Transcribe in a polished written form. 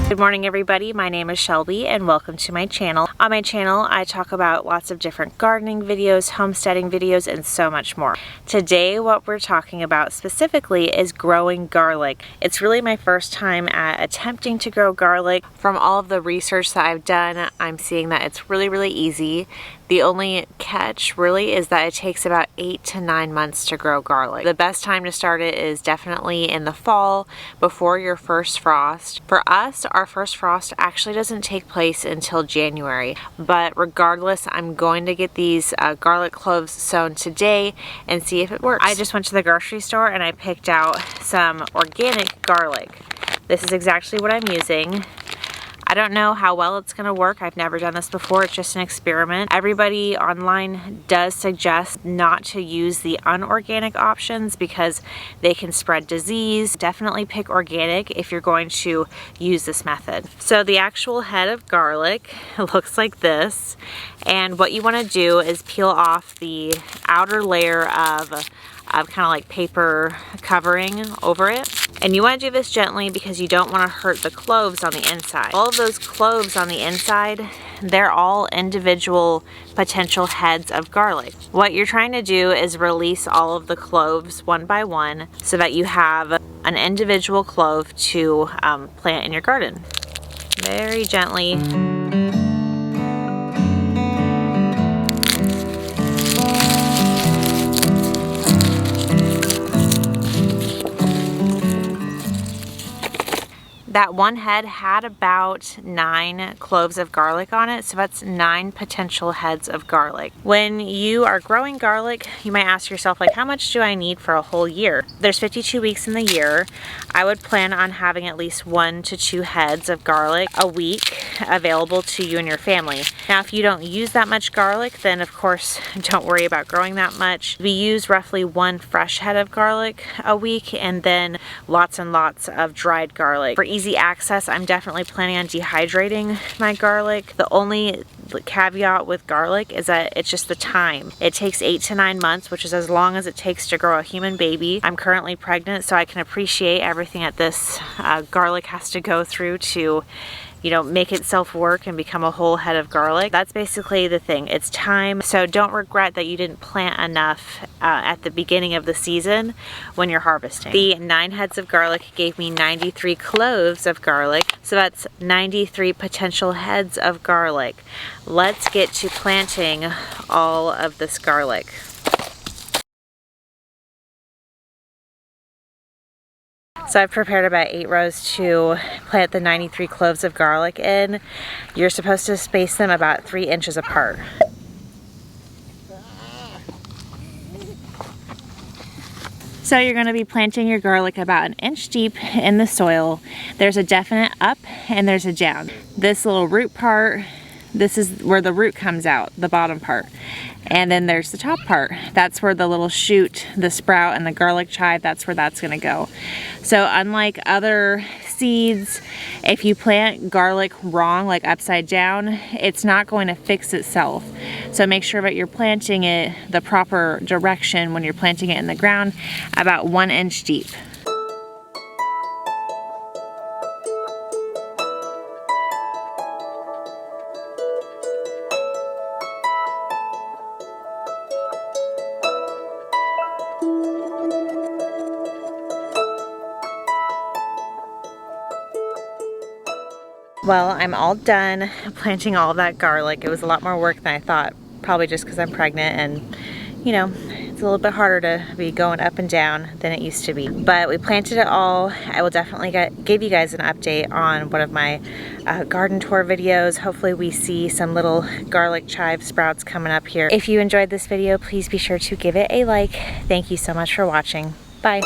Good morning everybody, my name is Shelby and welcome to my channel. On my channel I talk about lots of different gardening videos, homesteading videos, and so much more. Today what we're talking about specifically is growing garlic. It's really my first time at attempting to grow garlic. From all of the research that I've done, I'm seeing that it's really easy. The only catch really is that it takes about 8 to 9 months to grow garlic. The best time to start it is definitely in the fall before your first frost. For us, our first frost actually doesn't take place until January, but regardless, I'm going to get these garlic cloves sown today and see if it works. I just went to the grocery store and I picked out some organic garlic. This is exactly what I'm using. I don't know how well it's going to work. I've never done this before. It's just an experiment. Everybody online does suggest not to use the unorganic options because they can spread disease. Definitely pick organic if you're going to use this method. So the actual head of garlic looks like this. And what you want to do is peel off the outer layer of kind of like paper covering over it. And you want to do this gently because you don't want to hurt the cloves on the inside. All of those cloves on the inside, they're all individual potential heads of garlic. What you're trying to do is release all of the cloves one by one so that you have an individual clove to plant in your garden. Very gently. That one head had about 9 cloves of garlic on it, so that's 9 potential heads of garlic. When you are growing garlic, you might ask yourself, like, how much do I need for a whole year? There's 52 weeks in the year. I would plan on having at least 1 to 2 heads of garlic a week available to you and your family. Now, if you don't use that much garlic, then of course, don't worry about growing that much. We use roughly 1 fresh head of garlic a week and then lots and lots of dried garlic. For easy access, I'm definitely planning on dehydrating my garlic. The only caveat with garlic is that it's just the time. It takes 8 to 9 months, which is as long as it takes to grow a human baby. I'm currently pregnant, so I can appreciate everything that this garlic has to go through to, you know, make itself work and become a whole head of garlic. That's basically the thing. It's time. So don't regret that you didn't plant enough at the beginning of the season when you're harvesting. The 9 heads of garlic gave me 93 cloves of garlic. So that's 93 potential heads of garlic. Let's get to planting all of this garlic. So I've prepared about 8 rows to plant the 93 cloves of garlic in. You're supposed to space them about 3 inches apart. So you're going to be planting your garlic about 1 inch deep in the soil. There's a definite up and there's a down. This little root part, this is where the root comes out, the bottom part. And then there's the top part. That's where the little shoot, the sprout, and the garlic chive, that's where that's gonna go. So unlike other seeds, if you plant garlic wrong, like upside down, it's not going to fix itself. So make sure that you're planting it the proper direction when you're planting it in the ground, about 1 inch deep. Well, I'm all done planting all of that garlic. It was a lot more work than I thought, probably just because I'm pregnant and, you know, it's a little bit harder to be going up and down than it used to be. But we planted it all. I will definitely give you guys an update on one of my garden tour videos. Hopefully we see some little garlic chive sprouts coming up here. If you enjoyed this video, please be sure to give it a like. Thank you so much for watching. Bye.